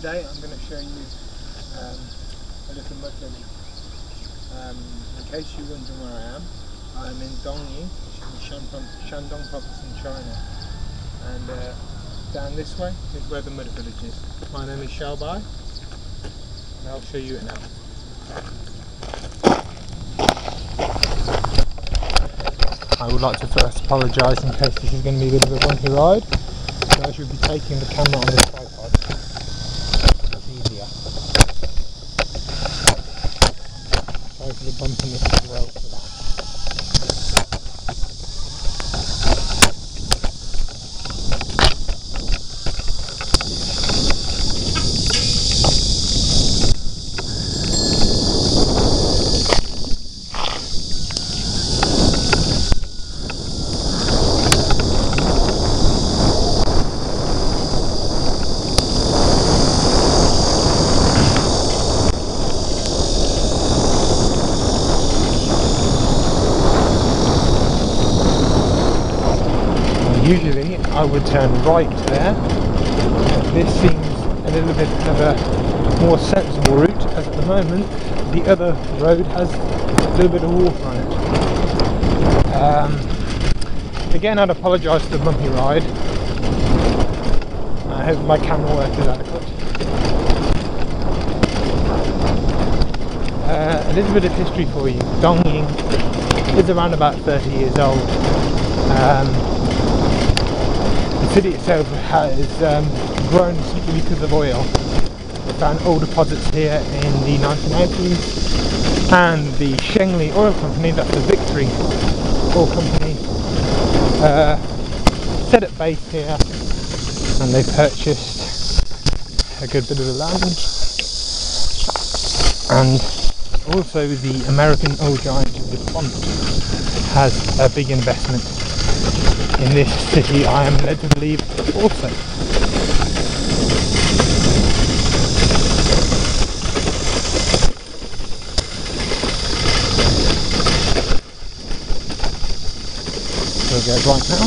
Today I'm going to show you a little mud village. In case you're wondering where I am, I'm in Dongying, which is in Shandong province in China. And down this way is where the mud village is. My name is Xiaobai, and I'll show you it now. I would like to first apologise in case this is going to be a bit of a bumpy ride. So I should be taking the camera on this tripod. It's easier. Sorry for the bumpiness as well for that. Usually I would turn right there, but this seems a little bit of a more sensible route, as at the moment the other road has a little bit of water on it. Again, I'd apologise for the bumpy ride. I hope my camera work is adequate. A little bit of history for you. Dongying is around about 30 years old. The city itself has grown simply because of oil. We found oil deposits here in the 1980s, and the Shengli Oil Company, that's the Victory Oil Company, set up base here, and they purchased a good bit of the land. And also the American oil giant DuPont has a big investment in this city, I am led to believe also. We'll go right now.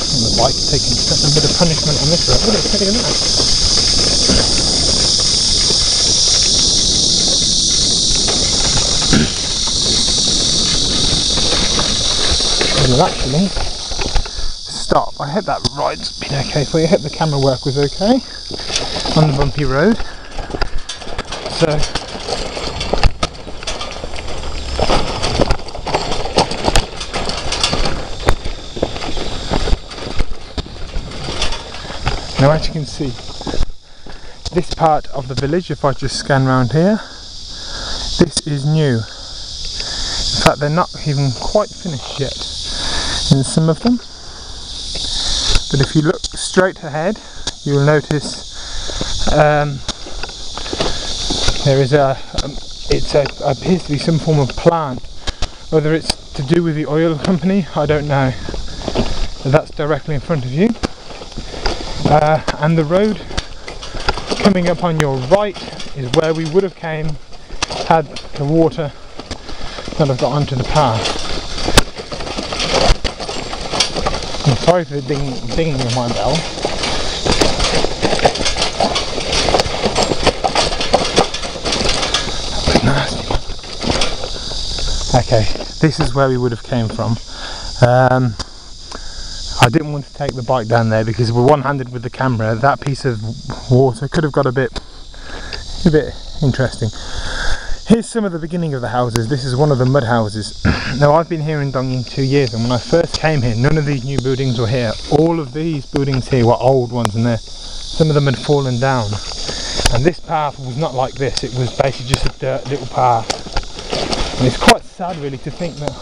And the bike taking a bit of punishment on this road. It's taking a minute. Will actually stop. I hope that ride's been okay for you. I hope the camera work was okay on the bumpy road. So now, as you can see, this part of the village, if I just scan around here, this is new. In fact, they're not even quite finished yet in some of them, but if you look straight ahead, you will notice there is appears to be some form of plant. Whether it's to do with the oil company, I don't know, but that's directly in front of you. And the road coming up on your right is where we would have came had the water not have got onto the path. I'm sorry for the dinging of my bell. That was nasty. Okay, this is where we would have came from. I didn't want to take the bike down there because we're one-handed with the camera. That piece of water could have got a bit interesting. Here's some of the beginning of the houses. This is one of the mud houses. Now, I've been here in Dongying 2 years, and when I first came here, none of these new buildings were here. All of these buildings here were old ones, and some of them had fallen down. And this path was not like this. It was basically just a dirt little path. And it's quite sad, really, to think that,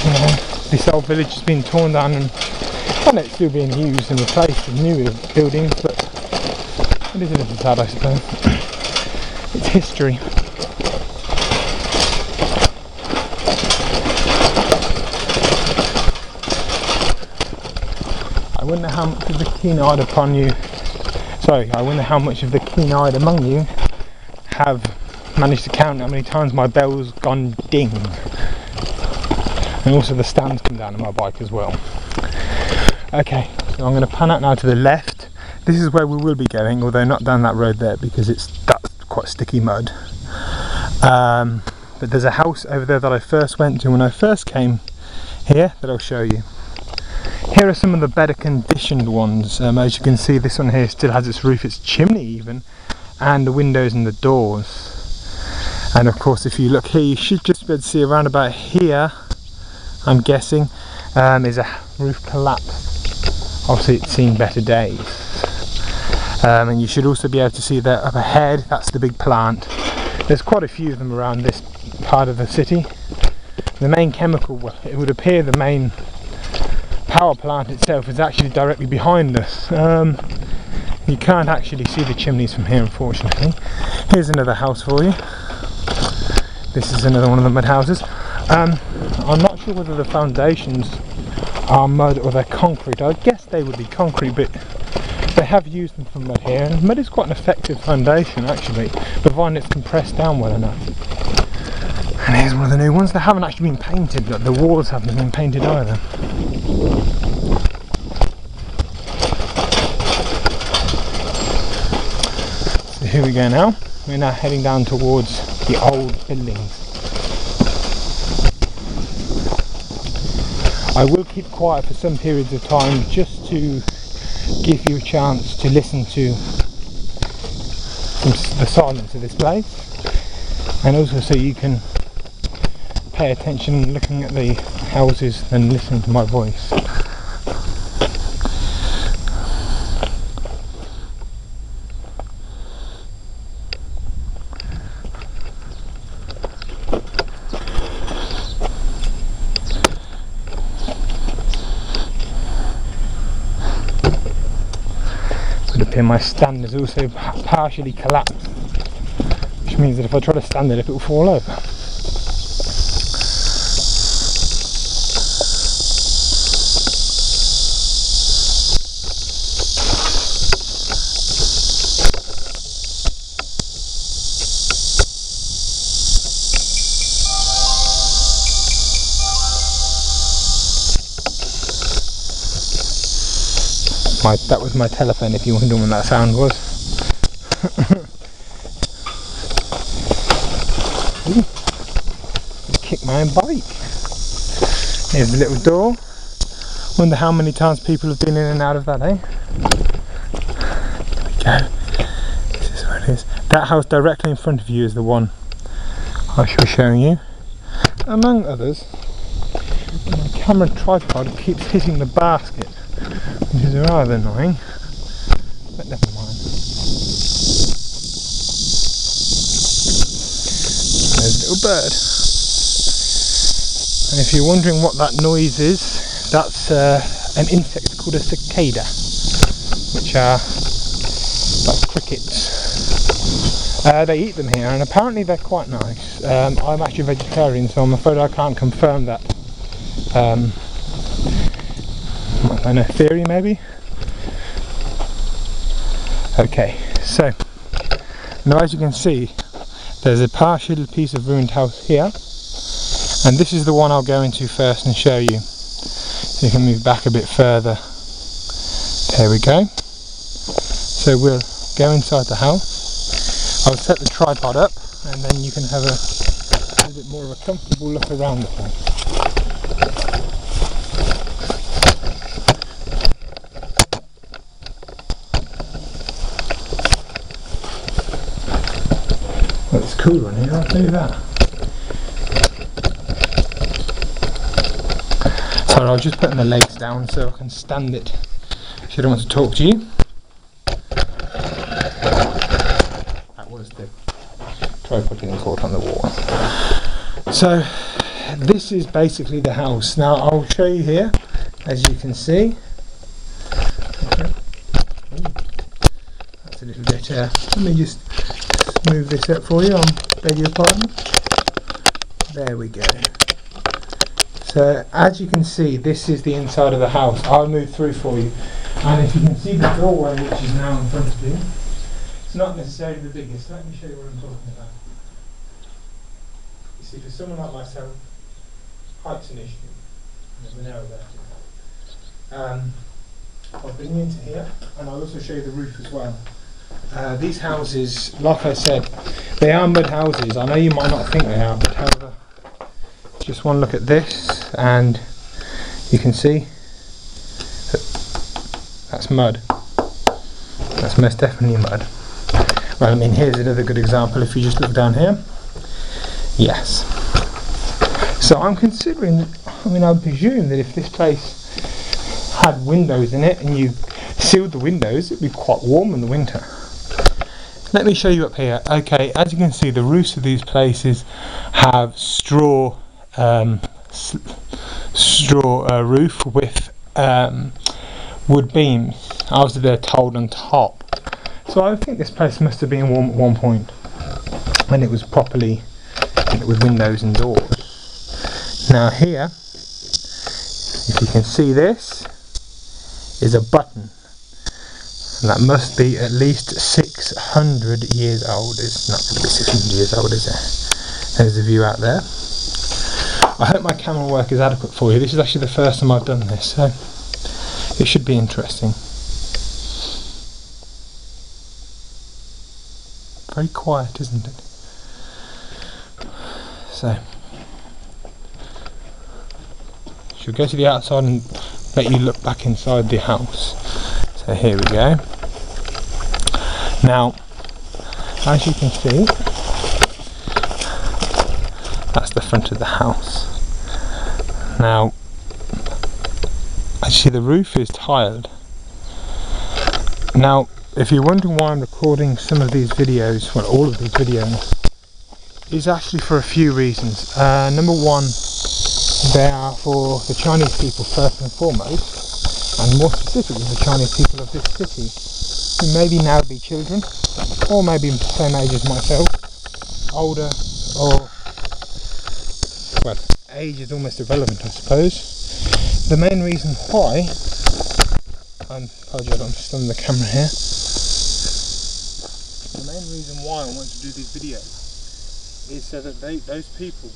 you know, this old village has been torn down, and I know it's still being used and replaced with new buildings, but it is a little sad, I suppose. It's history. I wonder how much of the keen-eyed upon you, I wonder how much of the keen-eyed among you have managed to count how many times my bell's gone ding. and also the stands come down on my bike as well. Okay, so I'm going to pan out now to the left. This is where we will be going, although not down that road there because that's quite sticky mud. But there's a house over there that I first went to when I first came here that I'll show you. Here are some of the better conditioned ones. As you can see, this one here still has its roof, its chimney even, and the windows and the doors. And of course, if you look here, you should just be able to see around about here, I'm guessing, is a roof collapse. Obviously it's seen better days. And you should also be able to see that up ahead, that's the big plant. There's quite a few of them around this part of the city. The main chemical, well, it would appear the main power plant itself is actually directly behind us. You can't actually see the chimneys from here, unfortunately. Here's another house for you. This is another one of the mud houses. I'm not sure whether the foundations are mud or they're concrete. I guess they would be concrete, but they have used them for mud here, and mud is quite an effective foundation actually, providing it's compressed down well enough. And here's one of the new ones. They haven't actually been painted, but the walls haven't been painted either. So here we go now. We're now heading down towards the old buildings. I will keep quiet for some periods of time just to give you a chance to listen to the silence of this place, and also so you can pay attention looking at the houses and listening to my voice. My stand is also partially collapsed, which means that if I try to stand it up, it will fall over. That was my telephone, if you wonder when that sound was. Ooh, kick my own bike. Here's the little door. Wonder how many times people have been in and out of that, eh? There we go. This is where it is. That house directly in front of you is the one I shall be showing you. Among others, my camera tripod keeps hitting the basket, which is rather annoying, but never mind. There's a little bird. And if you're wondering what that noise is, that's an insect called a cicada, which are like crickets. They eat them here, and apparently they're quite nice. I'm actually a vegetarian, so I'm afraid I can't confirm that. I don't know, theory maybe? Okay, so now as you can see, there's a partial piece of ruined house here, and this is the one I'll go into first and show you. So you can move back a bit further. There we go. So we'll go inside the house. I'll set the tripod up, and then you can have a little bit more of a comfortable look around the place. Well, it's cool on here, I'll tell you that. So I'll just put my legs down so I can stand it if I don't want to talk to you. That was the tripod getting caught on the wall. So this is basically the house. Now I'll show you here, as you can see. That's a little bit, let me just move this up for you, I beg your pardon. There we go. So as you can see, this is the inside of the house. I'll move through for you, and if you can see the doorway which is now in front of you, it's not necessarily the biggest. Let me show you what I'm talking about. You see, for someone like myself, height's an issue. There's an arrow there. I'll bring you into here, and I'll also show you the roof as well. These houses, like I said, they are mud houses. I know you might not think they are, but however, just one look at this, and you can see that's mud. That's most definitely mud. Well, I mean, here's another good example. If you just look down here, yes. So I'm considering, I mean, I presume that if this place had windows in it and you sealed the windows, it'd be quite warm in the winter. Let me show you up here. Okay, as you can see, the roofs of these places have straw roof with wood beams, as they're told, on top. So I think this place must have been warm at one point when it was properly with windows and doors. Now here, if you can see, this is a button, and that must be at least 600 years old. It's not going to be 600 years old, is it? There's the view out there. I hope my camera work is adequate for you. This is actually the first time I've done this, so it should be interesting. Very quiet, isn't it? So, she'll go to the outside and let you look back inside the house. So here we go. Now, as you can see, that's the front of the house. Now, actually the roof is tiled. Now, if you're wondering why I'm recording some of these videos, well, all of these videos, is actually for a few reasons. Number one, they are for the Chinese people first and foremost, and more specifically the Chinese people of this city, who maybe now be children, or maybe the same age as myself, older, or, well, age is almost irrelevant, I suppose. The main reason why, I'm just on the camera here, the main reason why I want to do these videos is so that those people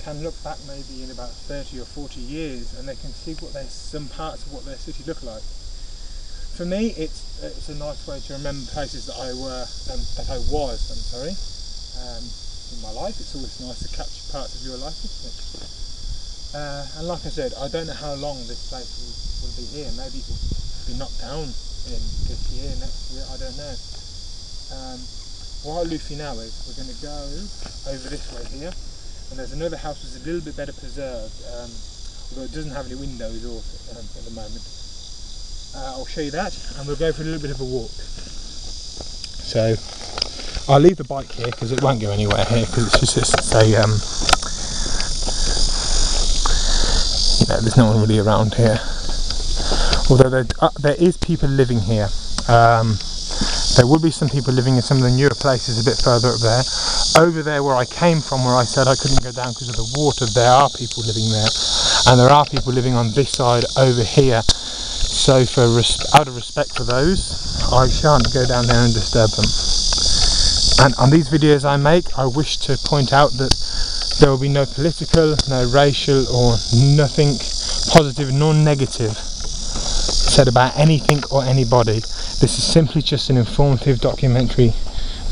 can look back maybe in about 30 or 40 years and they can see what some parts of what their city look like. For me, it's a nice way to remember places that I was in my life. It's always nice to capture parts of your life, isn't it? And like I said, I don't know how long this place will be here. Maybe it will be knocked down in this year, next year, I don't know. What I'll do for you now is we're going to go over this way here, and there's another house that's a little bit better preserved, although it doesn't have any windows at the moment. I'll show you that, and we'll go for a little bit of a walk. So I'll leave the bike here because it won't go anywhere here, because it's just a there's no one really around here, although there is people living here. There will be some people living in some of the newer places a bit further up there. Over there where I came from, where I said I couldn't go down because of the water, there are people living there, and there are people living on this side over here. So out of respect for those, I shan't go down there and disturb them. And on these videos I make, I wish to point out that there will be no political, no racial, or nothing positive nor negative said about anything or anybody. This is simply just an informative documentary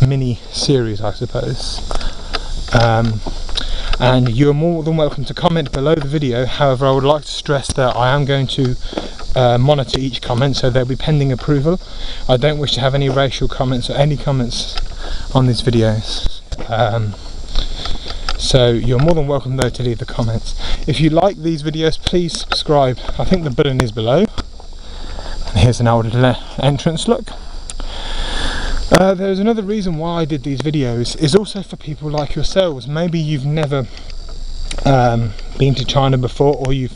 mini series, I suppose. And you are more than welcome to comment below the video. However, I would like to stress that I am going to monitor each comment, so they'll be pending approval. I don't wish to have any racial comments or any comments on these videos. So you're more than welcome though to leave the comments. If you like these videos, please subscribe. I think the button is below. Here's an old entrance look. There's another reason why I did these videos, is also for people like yourselves. Maybe you've never been to China before, or you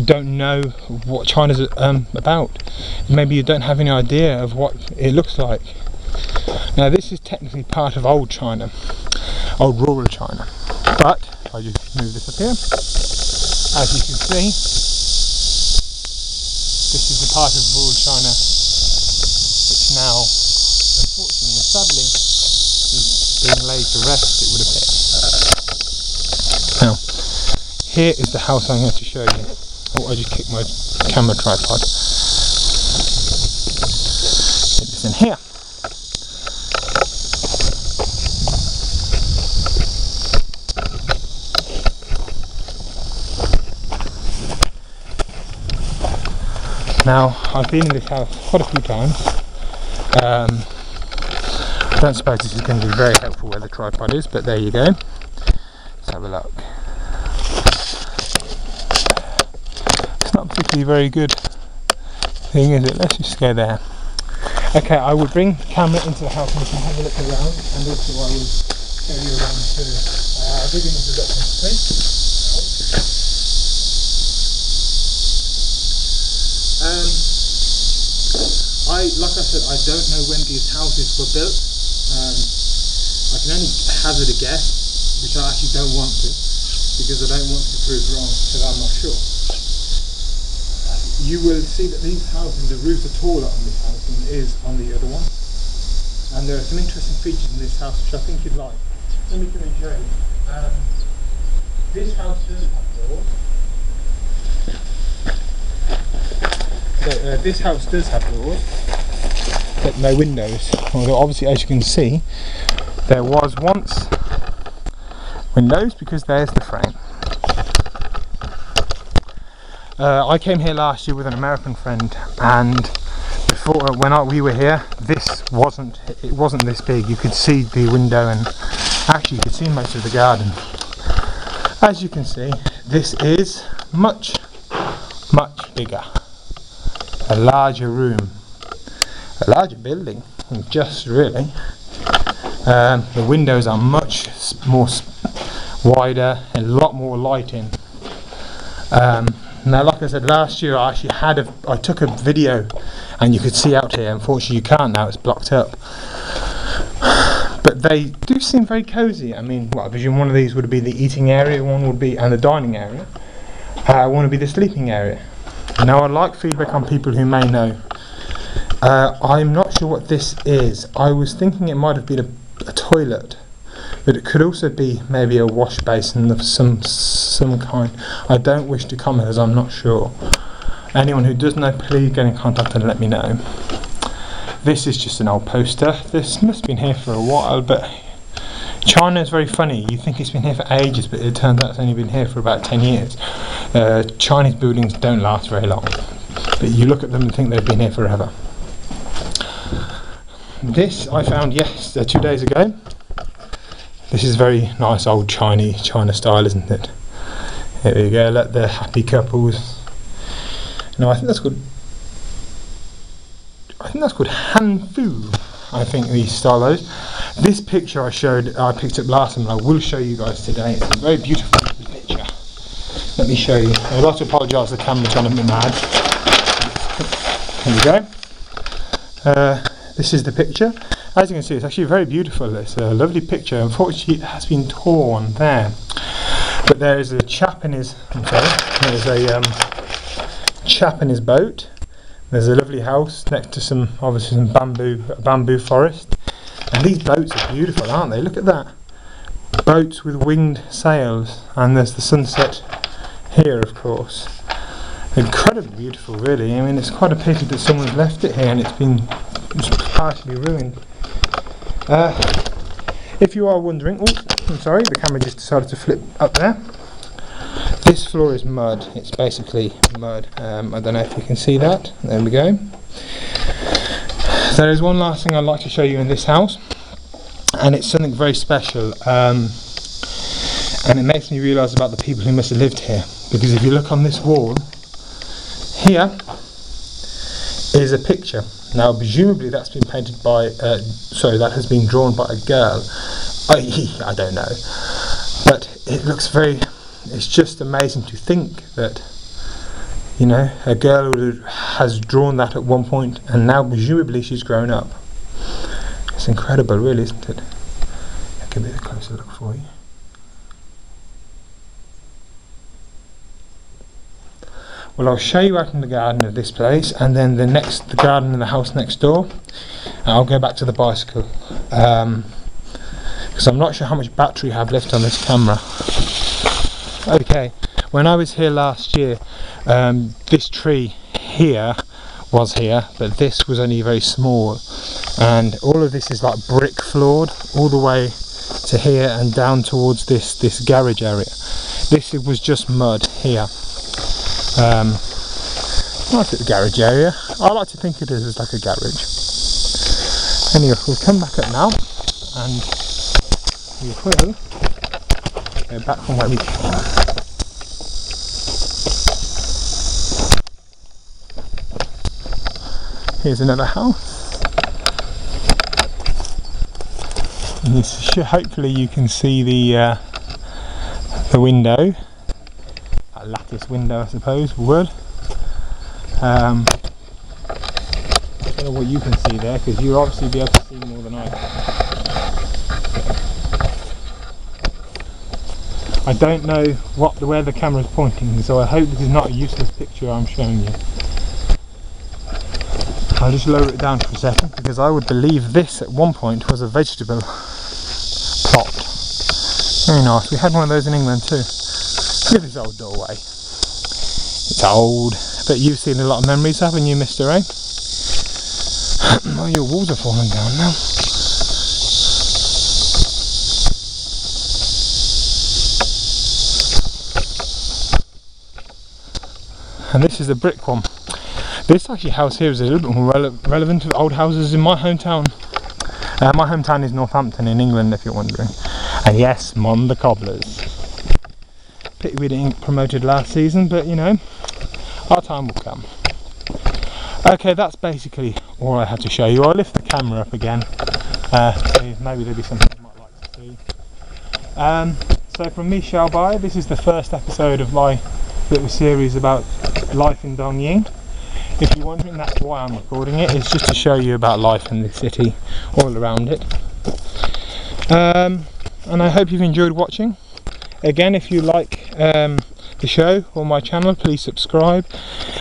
don't know what China's about. Maybe you don't have any idea of what it looks like. Now this is technically part of old China, old rural China, but I'll just move this up here. As you can see, this is the part of rural China which now, unfortunately and sadly, is being laid to rest, it would appear. Now, here is the house I'm going to show you. Oh, I just kicked my camera tripod. Get this in here. Now, I've been in this house quite a few times. I don't suppose this is going to be very helpful where the tripod is, but there you go. Let's have a look. It's not particularly very good thing, is it? Let's just go there. Okay, I will bring the camera into the house and we can have a look around, and also I will show you around too. I'll give you an introduction, please. Like I said, I don't know when these houses were built. I can only hazard a guess, which I actually don't want to, because I don't want to prove wrong, because I'm not sure. You will see that these houses, the roofs are taller on this house than it is on the other one. And there are some interesting features in this house which I think you'd like. Let me show you. This house does have doors. So, this house does have doors, but no windows. Although obviously, as you can see, there was once windows, because there's the frame. I came here last year with an American friend, and before we were here, it wasn't this big. You could see the window, and actually you could see most of the garden. As you can see, this is much bigger. A larger room, a larger building, just really. The windows are much more wider, a lot more lighting. Now, like I said, last year I actually I took a video, and you could see out here. Unfortunately, you can't now; it's blocked up. But they do seem very cosy. I mean, I presume one of these would be the eating area, one would be, and the dining area. One would be the sleeping area. Now, I'd like feedback on people who may know. I'm not sure what this is. I was thinking it might have been a toilet, but it could also be maybe a wash basin of some kind. I don't wish to comment as I'm not sure. Anyone who does know, please get in contact and let me know. This is just an old poster. This must have been here for a while, but China is very funny. You think it's been here for ages, but it turns out it's only been here for about 10 years. Chinese buildings don't last very long, but you look at them and think they've been here forever. This I found 2 days ago. This is very nice old China style, isn't it? Here we go, let the happy couples. No, I think that's called Hanfu. I think these stylos. This picture I picked up last time, and I will show you guys today. It's a very beautiful picture. Let me show you. I'd like to apologise, the camera's gone a bit mad. Here we go. This is the picture. As you can see, it's actually very beautiful. It's a lovely picture. Unfortunately, it has been torn there. But there is a chap in his. There's a chap in his boat. There's a lovely house next to obviously some bamboo forest. And these boats are beautiful, aren't they? Look at that. Boats with winged sails. And there's the sunset here, of course. Incredibly beautiful, really. I mean, it's quite a pity that someone's left it here and it's partially ruined. If you are wondering, I'm sorry, the camera just decided to flip up there. This floor is mud. It's basically mud. I don't know if you can see that. There we go. There is one last thing I'd like to show you in this house, and it's something very special, and it makes me realise about the people who must have lived here, because if you look on this wall here is a picture. Now presumably that's been painted by that has been drawn by a girl. I don't know, but it looks it's just amazing to think that, you know, a girl has drawn that at one point, and now presumably she's grown up. It's incredible, really, isn't it? I'll give it a closer look for you. Well, I'll show you out in the garden of this place, and then the garden in the house next door. And I'll go back to the bicycle, because I'm not sure how much battery I have left on this camera. Okay, when I was here last year, this tree here was here, but this was only very small, and all of this is like brick floored all the way to here and down towards this garage area. This was just mud here. Nice little garage area. I like to think it is as like a garage. Anyway, we'll come back up now and we will go back from where we came. Here's another house. And hopefully you can see the window, a lattice window I suppose, wood. I don't know what you can see there, because you'll obviously be able to see more than I can. I don't know where the camera is pointing, so I hope this is not a useless picture I'm showing you. I'll just lower it down for a second, because I would believe this at one point was a vegetable plot. Very nice. We had one of those in England too. Look at this old doorway. It's old, but you've seen a lot of memories, haven't you, Mr. A? Oh, your walls are falling down now. And this is the brick one. This actually house here is a little bit more relevant to old houses in my hometown. My hometown is Northampton in England, if you're wondering. And yes, Mom the Cobblers. Pity we didn't get promoted last season, but you know, our time will come. Okay, that's basically all I had to show you. I'll lift the camera up again, so maybe there'll be something you might like to see. So from me, Xiaobai, this is the first episode of my little series about life in Dongying. If you're wondering, that's why I'm recording it. It's just to show you about life in the city, all around it. And I hope you've enjoyed watching. Again, if you like the show or my channel, please subscribe,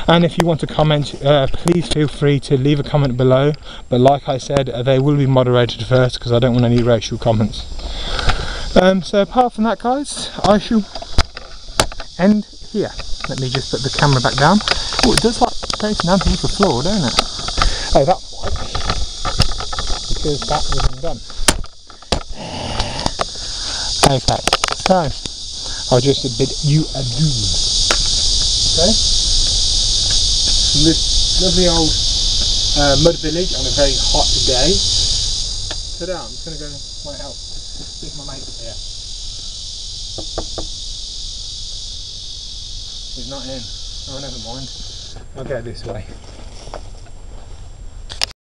and if you want to comment, please feel free to leave a comment below, but like I said, they will be moderated first because I don't want any racial comments. So apart from that, guys, I shall end here. Let me just put the camera back down. Oh, it does like facing down towards the floor, don't it? Oh, that's why, because that wasn't done. Okay, so I'll just bid you adieu. Okay? From this lovely old mud village on a very hot day. Ta-da, I'm just going to go my help. With my mate here. He's not in. Oh, never mind. I'll go this way.